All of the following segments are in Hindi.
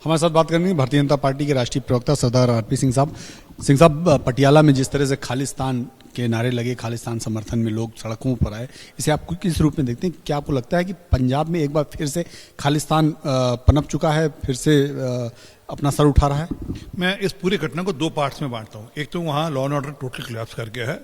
हमारे साथ बात करेंगे भारतीय जनता पार्टी के राष्ट्रीय प्रवक्ता सरदार आरपी सिंह साहब। सिंह साहब, पटियाला में जिस तरह से खालिस्तान के नारे लगे, खालिस्तान समर्थन में लोग सड़कों पर आए, इसे आप किस रूप में देखते हैं? क्या आपको लगता है कि पंजाब में एक बार फिर से खालिस्तान पनप चुका है, फिर से अपना सर उठा रहा है? मैं इस पूरी घटना को दो पार्ट्स में बांटता हूँ। एक तो वहाँ law and order total collapse कर गया है,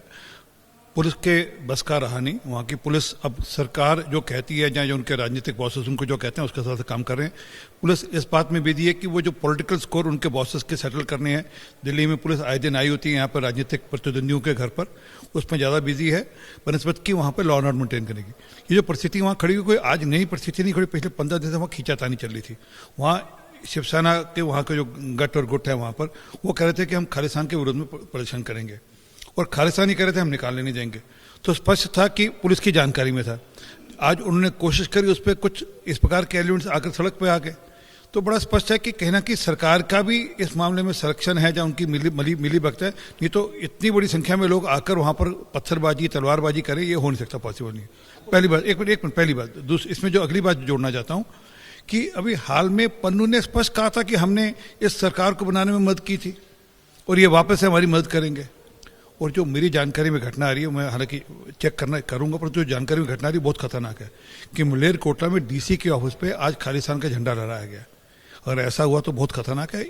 पुलिस के बस का रहा नहीं। वहाँ की पुलिस अब सरकार जो कहती है, या जो उनके राजनीतिक बॉसेस उनको जो कहते हैं उसके साथ काम कर रहे हैं। पुलिस इस बात में बिजी है कि वो जो पॉलिटिकल स्कोर उनके बॉसेस के सेटल करने हैं। दिल्ली में पुलिस आए दिन आई होती है यहाँ पर राजनीतिक प्रतिद्वंदियों के घर पर, उसमें ज़्यादा बिजी है बनस्पत की वहाँ पर लॉ एंड ऑर्डर मेंटेन करेगी। ये जो परिस्थिति वहाँ खड़ी हुई, कोई आज नई परिस्थिति नहीं खड़ी, पिछले 15 दिन से वहाँ खींचातानी चल रही थी। वहाँ शिवसेना के वहाँ के जो गट और गुट है वहाँ पर, वो कह रहे थे कि हम खालिस्तान के विरोध में प्रदर्शन करेंगे, और खालिस्तानी कह रहे थे हम निकालने नहीं देंगे। तो स्पष्ट था कि पुलिस की जानकारी में था। आज उन्होंने कोशिश करी, उस पर कुछ इस प्रकार के एलिमेंट्स आकर सड़क पे आ गए, तो बड़ा स्पष्ट है कि कहीं ना कहीं सरकार का भी इस मामले में संरक्षण है, या उनकी मिली भगत है। नहीं तो इतनी बड़ी संख्या में लोग आकर वहाँ पर पत्थरबाजी, तलवारबाजी करें, ये हो नहीं सकता, पॉसिबल नहीं। पहली बात, एक मिनट पहली बात। इसमें जो अगली बात जोड़ना चाहता हूँ कि अभी हाल में पन्नू ने स्पष्ट कहा था कि हमने इस सरकार को बनाने में मदद की थी और ये वापस से हमारी मदद करेंगे। और जो मेरी जानकारी में घटना आ रही है, मैं हालांकि चेक करूंगा, पर जो जानकारी में घटना आ रही है बहुत खतरनाक है कि मलेरकोटला में डीसी के ऑफिस पे आज खालिस्तान का झंडा लहराया गया। अगर ऐसा हुआ तो बहुत खतरनाक है।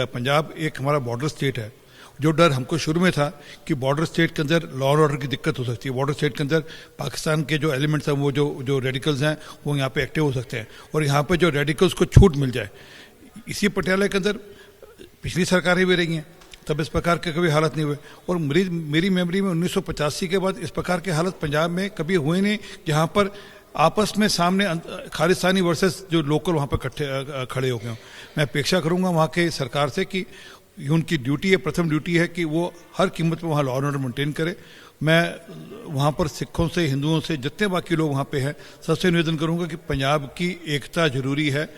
पंजाब एक हमारा बॉर्डर स्टेट है। जो डर हमको शुरू में था कि बॉर्डर स्टेट के अंदर लॉ एंड ऑर्डर की दिक्कत हो सकती है, बॉर्डर स्टेट के अंदर पाकिस्तान के जो एलिमेंट्स हैं, वो जो रेडिकल्स हैं, वो यहाँ पे एक्टिव हो सकते हैं, और यहाँ पे जो रेडिकल्स को छूट मिल जाए। इसी पटियाला के अंदर पिछली सरकारें भी रही हैं, तब इस प्रकार के कभी हालत नहीं हुए। और मेरी मेमोरी में 1985 के बाद इस प्रकार के हालत पंजाब में कभी हुए नहीं, जहाँ पर आपस में सामने खालिस्तानी वर्सेस जो लोकल वहाँ पर खड़े हो गए हों। मैं अपेक्षा करूँगा वहाँ के सरकार से कि उनकी ड्यूटी है, प्रथम ड्यूटी है कि वो हर कीमत पर वहाँ लॉ एंड ऑर्डर मेंटेन करे। मैं वहाँ पर सिखों से, हिंदुओं से, जितने बाकी लोग वहाँ पे हैं, सबसे निवेदन करूँगा कि पंजाब की एकता जरूरी है।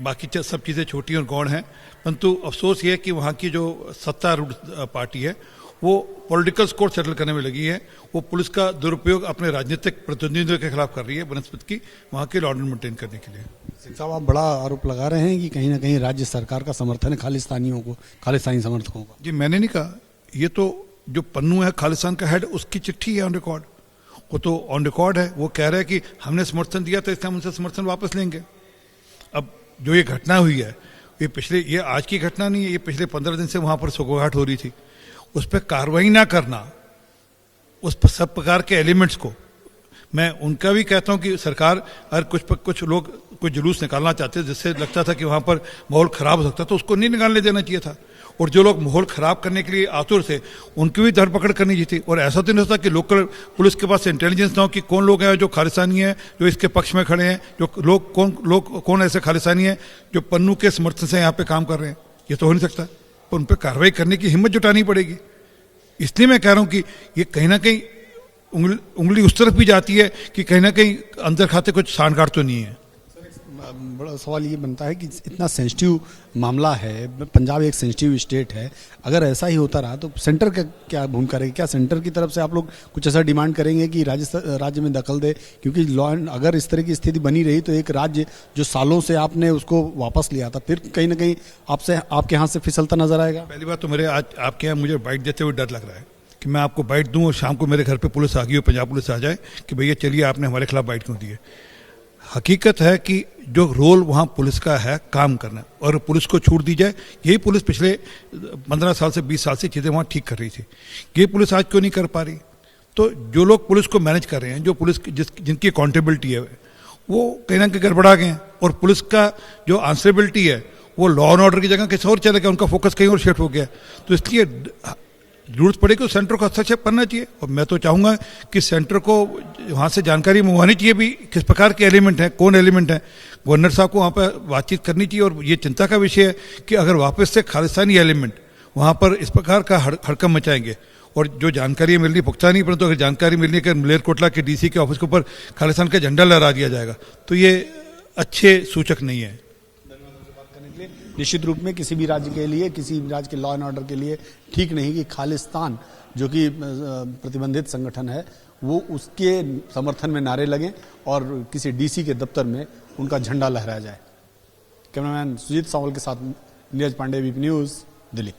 बाकी सब चीज़ें छोटी और गौण हैं, परंतु अफसोस ये है कि वहाँ की जो सत्तारूढ़ पार्टी है वो पॉलिटिकल स्कोर सेटल करने में लगी है। वो पुलिस का दुरुपयोग अपने राजनीतिक प्रतिनिधियों के खिलाफ कर रही है, बनस्पत की वहाँ के लॉ एंड ऑर्डर मेंटेन करने के लिए। सिंह साहब, आप बड़ा आरोप लगा रहे हैं कि कहीं ना कहीं राज्य सरकार का समर्थन है खालिस्तानियों को, खालिस्तानी समर्थकों का। जी, मैंने नहीं कहा। ये तो जो पन्नू है खालिस्तान का हेड, उसकी चिट्ठी है ऑन रिकॉर्ड। वो तो ऑन रिकॉर्ड है, वो कह रहे हैं कि हमने समर्थन दिया तो इसलिए हम उनसे समर्थन वापस लेंगे। अब जो ये घटना हुई है, ये आज की घटना नहीं है, ये पिछले 15 दिन से वहाँ पर सुगबुगाहट हो रही थी। उस पर कार्रवाई ना करना, उस पर सब प्रकार के एलिमेंट्स को, मैं उनका भी कहता हूं कि सरकार अगर कुछ लोग कुछ जुलूस निकालना चाहते हैं जिससे लगता था कि वहाँ पर माहौल खराब हो सकता, तो उसको नहीं निकालने देना चाहिए था। और जो लोग माहौल खराब करने के लिए आतुर थे, उनकी भी धरपकड़ करनी चाहिए थी। और ऐसा तो नहीं होता कि लोकल पुलिस के पास इंटेलिजेंस ना हो कि कौन लोग हैं जो खालिस्तानी हैं, जो इसके पक्ष में खड़े हैं, कौन ऐसे खालिस्तानी हैं जो पन्नू के समर्थन से यहाँ पे काम कर रहे हैं। ये तो हो नहीं सकता, पर उन पर कार्रवाई करने की हिम्मत जुटानी पड़ेगी। इसलिए मैं कह रहा हूँ कि ये कहीं ना कहीं उंगली उस तरफ भी जाती है कि कहीं ना कहीं अंदर खाते कुछ सांठगांठ तो नहीं है। बड़ा सवाल ये बनता है कि इतना सेंसिटिव मामला है, पंजाब एक सेंसिटिव स्टेट है, अगर ऐसा ही होता रहा तो सेंटर का क्या भूमिका रहेगी? क्या सेंटर की तरफ से आप लोग कुछ ऐसा डिमांड करेंगे कि राज्य में दखल दे? क्योंकि लॉ एंड अगर इस तरह की स्थिति बनी रही तो एक राज्य जो सालों से आपने उसको वापस लिया था, फिर कहीं ना कहीं आपके हाथ से फिसलता नजर आएगा। पहली बात तो मेरे आज आपके यहाँ मुझे बाइट देते हुए डर लग रहा है कि मैं आपको बाइट दूं और शाम को मेरे घर पे पुलिस आ गई हो, पंजाब पुलिस आ जाए कि भैया चलिए आपने हमारे खिलाफ बाइट क्यों दी है। हकीकत है कि जो रोल वहाँ पुलिस का है काम करना, और पुलिस को छूट दी जाए। यही पुलिस पिछले 15 साल से 20 साल से चीज़ें वहाँ ठीक कर रही थी, ये पुलिस आज क्यों नहीं कर पा रही? तो जो लोग पुलिस को मैनेज कर रहे हैं, जो पुलिस जिनकी अकाउंटेबिलिटी है, वो कहीं ना कहीं गड़बड़ा गए हैं। और पुलिस का जो आंसरेबिलिटी है वो लॉ एंड ऑर्डर की जगह किसी और चले गया, उनका फोकस कहीं और शिफ्ट हो गया। तो इसलिए जरूरत पड़ेगी तो सेंटर को हस्तक्षेप करना चाहिए। और मैं तो चाहूँगा कि सेंटर को वहाँ से जानकारी मंगवानी चाहिए भी किस प्रकार के एलिमेंट हैं, कौन एलिमेंट हैं। गवर्नर साहब को वहाँ पर बातचीत करनी चाहिए। और ये चिंता का विषय है कि अगर वापस से खालिस्तानी एलिमेंट वहाँ पर इस प्रकार का हड़कंप मचाएंगे, और जो जानकारी मिल रही पुख्ता नहीं, परंतु अगर जानकारी मिलनी है कि मलेरकोटला के डीसी के ऑफिस के ऊपर खालिस्तान का झंडा लहरा दिया जाएगा, तो ये अच्छे सूचक नहीं है। निश्चित रूप में किसी भी राज्य के लिए, किसी भी राज्य के लॉ एंड ऑर्डर के लिए ठीक नहीं कि खालिस्तान जो कि प्रतिबंधित संगठन है वो उसके समर्थन में नारे लगें और किसी डीसी के दफ्तर में उनका झंडा लहराया जाए। कैमरामैन सुजीत सावल के साथ नीरज पांडे, वीपी न्यूज़, दिल्ली।